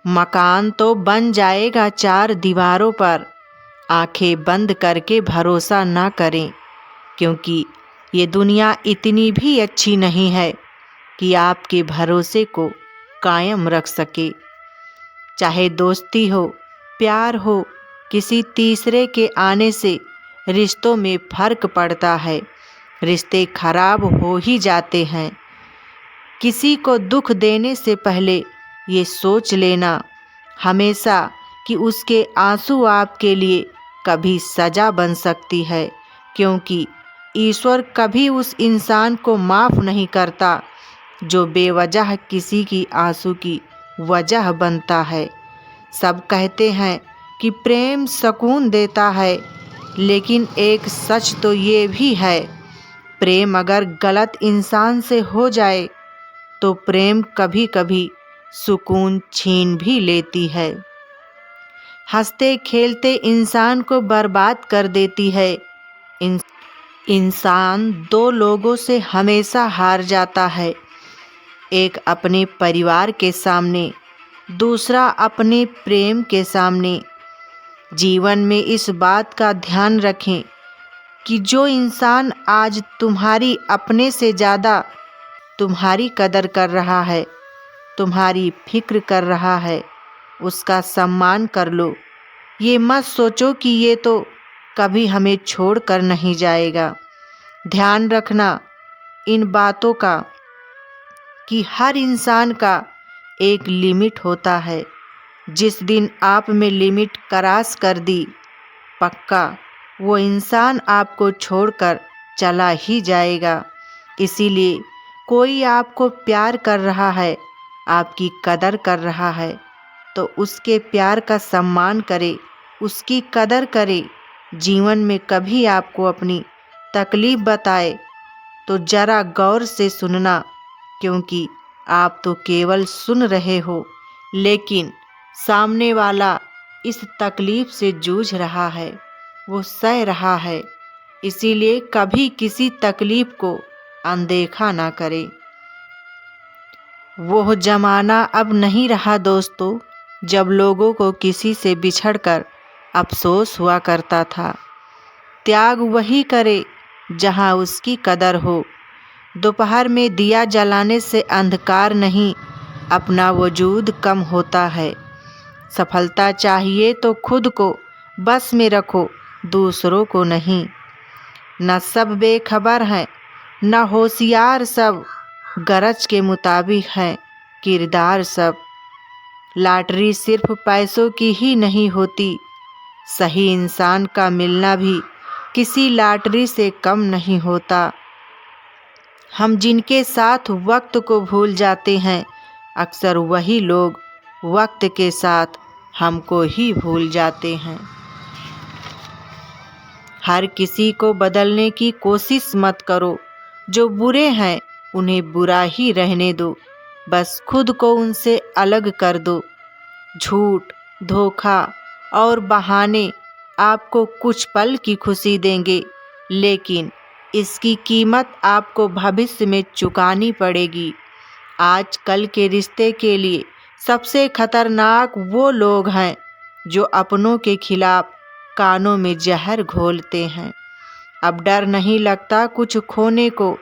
मकान तो बन जाएगा चार दीवारों पर, आंखें बंद करके भरोसा ना करें, क्योंकि ये दुनिया इतनी भी अच्छी नहीं है कि आपके भरोसे को कायम रख सके। चाहे दोस्ती हो, प्यार हो, किसी तीसरे के आने से रिश्तों में फर्क पड़ता है। रिश्ते खराब हो ही जाते हैं। किसी को दुख देने से पहले ये सोच लेना हमेशा कि उसके आंसू आपके लिए कभी सजा बन सकती है, क्योंकि ईश्वर कभी उस इंसान को माफ़ नहीं करता जो बेवजह किसी की आंसू की वजह बनता है। सब कहते हैं कि प्रेम सुकून देता है, लेकिन एक सच तो ये भी है, प्रेम अगर गलत इंसान से हो जाए तो प्रेम कभी कभी सुकून छीन भी लेती है। हंसते खेलते इंसान को बर्बाद कर देती है। इंसान दो लोगों से हमेशा हार जाता है, एक अपने परिवार के सामने, दूसरा अपने प्रेम के सामने। जीवन में इस बात का ध्यान रखें कि जो इंसान आज तुम्हारी अपने से ज़्यादा तुम्हारी कदर कर रहा है, तुम्हारी फिक्र कर रहा है, उसका सम्मान कर लो। ये मत सोचो कि ये तो कभी हमें छोड़ कर नहीं जाएगा। ध्यान रखना इन बातों का कि हर इंसान का एक लिमिट होता है। जिस दिन आप में लिमिट क्रॉस कर दी, पक्का वो इंसान आपको छोड़कर चला ही जाएगा। इसीलिए कोई आपको प्यार कर रहा है, आपकी कदर कर रहा है, तो उसके प्यार का सम्मान करे, उसकी कदर करे। जीवन में कभी आपको अपनी तकलीफ बताए तो ज़रा गौर से सुनना, क्योंकि आप तो केवल सुन रहे हो, लेकिन सामने वाला इस तकलीफ से जूझ रहा है, वो सह रहा है। इसीलिए कभी किसी तकलीफ को अनदेखा ना करें। वो ज़माना अब नहीं रहा दोस्तों, जब लोगों को किसी से बिछड़कर अफसोस हुआ करता था। त्याग वही करे जहाँ उसकी कदर हो। दोपहर में दिया जलाने से अंधकार नहीं, अपना वजूद कम होता है। सफलता चाहिए तो खुद को बस में रखो, दूसरों को नहीं। न सब बेखबर हैं, न होशियार सब, गरज के मुताबिक है किरदार सब। लॉटरी सिर्फ पैसों की ही नहीं होती, सही इंसान का मिलना भी किसी लॉटरी से कम नहीं होता। हम जिनके साथ वक्त को भूल जाते हैं, अक्सर वही लोग वक्त के साथ हमको ही भूल जाते हैं। हर किसी को बदलने की कोशिश मत करो। जो बुरे हैं उन्हें बुरा ही रहने दो, बस खुद को उनसे अलग कर दो। झूठ, धोखा और बहाने आपको कुछ पल की खुशी देंगे, लेकिन इसकी कीमत आपको भविष्य में चुकानी पड़ेगी। आजकल के रिश्ते के लिए सबसे खतरनाक वो लोग हैं जो अपनों के खिलाफ कानों में जहर घोलते हैं। अब डर नहीं लगता कुछ खोने को,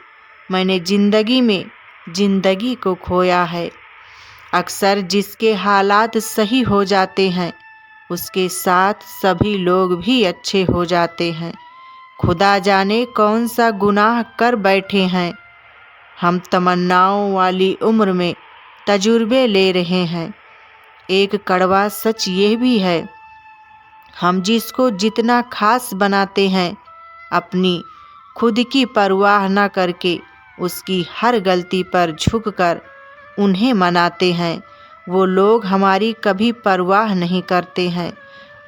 मैंने जिंदगी में जिंदगी को खोया है। अक्सर जिसके हालात सही हो जाते हैं, उसके साथ सभी लोग भी अच्छे हो जाते हैं। खुदा जाने कौन सा गुनाह कर बैठे हैं। हम तमन्नाओं वाली उम्र में तजुर्बे ले रहे हैं। एक कड़वा सच ये भी है, हम जिसको जितना खास बनाते हैं, अपनी खुद की परवाह न करके उसकी हर गलती पर झुककर उन्हें मनाते हैं, वो लोग हमारी कभी परवाह नहीं करते हैं।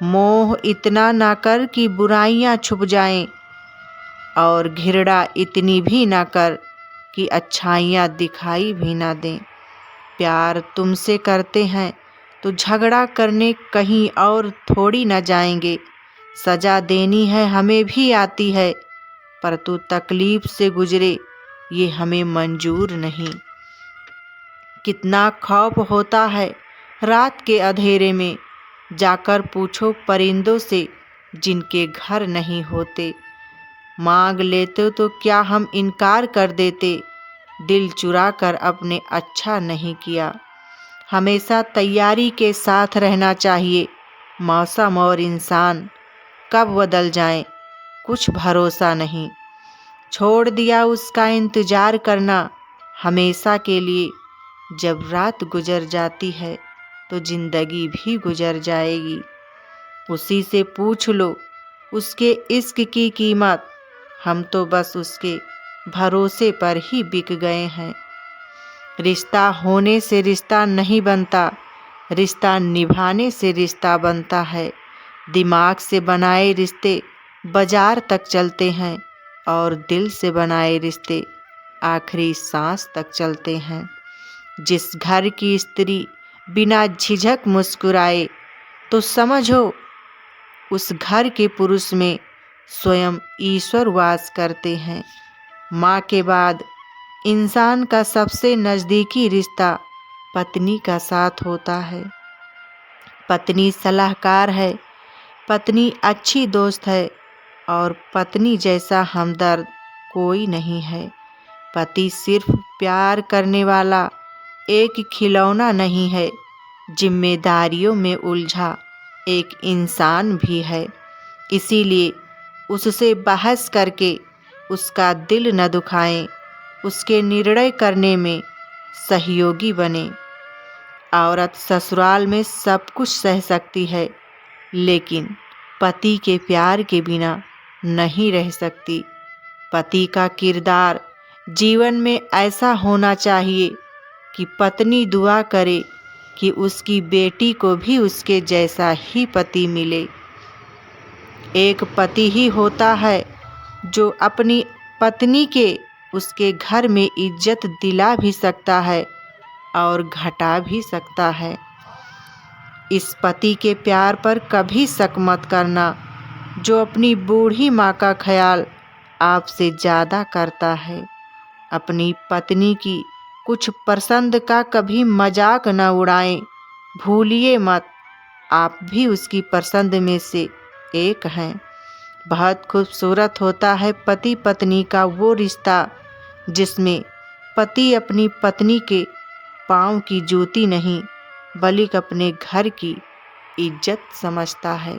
मोह इतना ना कर कि बुराइयां छुप जाएं, और घृणा इतनी भी ना कर कि अच्छाइयाँ दिखाई भी ना दें। प्यार तुमसे करते हैं तो झगड़ा करने कहीं और थोड़ी ना जाएंगे। सज़ा देनी है हमें भी आती है, पर तू तकलीफ से गुजरे ये हमें मंजूर नहीं। कितना खौफ होता है रात के अंधेरे में जाकर पूछो परिंदों से जिनके घर नहीं होते। मांग लेते तो क्या हम इनकार कर देते, दिल चुरा कर अपने अच्छा नहीं किया। हमेशा तैयारी के साथ रहना चाहिए, मौसम और इंसान कब बदल जाएं कुछ भरोसा नहीं। छोड़ दिया उसका इंतजार करना हमेशा के लिए। जब रात गुजर जाती है तो जिंदगी भी गुजर जाएगी। उसी से पूछ लो उसके इश्क की कीमत, हम तो बस उसके भरोसे पर ही बिक गए हैं। रिश्ता होने से रिश्ता नहीं बनता, रिश्ता निभाने से रिश्ता बनता है। दिमाग से बनाए रिश्ते बाजार तक चलते हैं और दिल से बनाए रिश्ते आखिरी सांस तक चलते हैं। जिस घर की स्त्री बिना झिझक मुस्कुराए तो समझो उस घर के पुरुष में स्वयं ईश्वर वास करते हैं। माँ के बाद इंसान का सबसे नज़दीकी रिश्ता पत्नी का साथ होता है। पत्नी सलाहकार है, पत्नी अच्छी दोस्त है और पत्नी जैसा हमदर्द कोई नहीं है। पति सिर्फ प्यार करने वाला एक खिलौना नहीं है, जिम्मेदारियों में उलझा एक इंसान भी है। इसीलिए उससे बहस करके उसका दिल न दुखाएं, उसके निर्णय करने में सहयोगी बने। औरत ससुराल में सब कुछ सह सकती है, लेकिन पति के प्यार के बिना नहीं रह सकती। पति का किरदार जीवन में ऐसा होना चाहिए कि पत्नी दुआ करे कि उसकी बेटी को भी उसके जैसा ही पति मिले। एक पति ही होता है जो अपनी पत्नी के उसके घर में इज्जत दिला भी सकता है और घटा भी सकता है। इस पति के प्यार पर कभी शक मत करना जो अपनी बूढ़ी माँ का ख्याल आपसे ज़्यादा करता है। अपनी पत्नी की कुछ पसंद का कभी मजाक न उड़ाएं। भूलिए मत, आप भी उसकी पसंद में से एक हैं। बहुत खूबसूरत होता है पति पत्नी का वो रिश्ता जिसमें पति अपनी पत्नी के पाँव की जूती नहीं बल्कि अपने घर की इज्जत समझता है।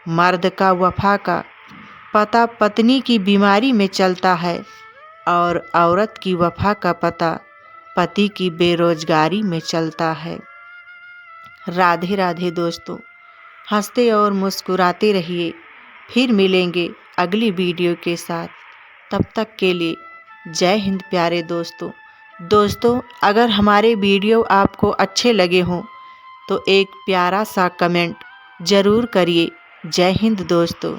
मर्द का वफा का पता पत्नी की बीमारी में चलता है और औरत की वफा का पता पति की बेरोजगारी में चलता है। राधे राधे दोस्तों, हंसते और मुस्कुराते रहिए। फिर मिलेंगे अगली वीडियो के साथ। तब तक के लिए जय हिंद प्यारे दोस्तों, अगर हमारे वीडियो आपको अच्छे लगे हों तो एक प्यारा सा कमेंट ज़रूर करिए। जय हिंद दोस्तों।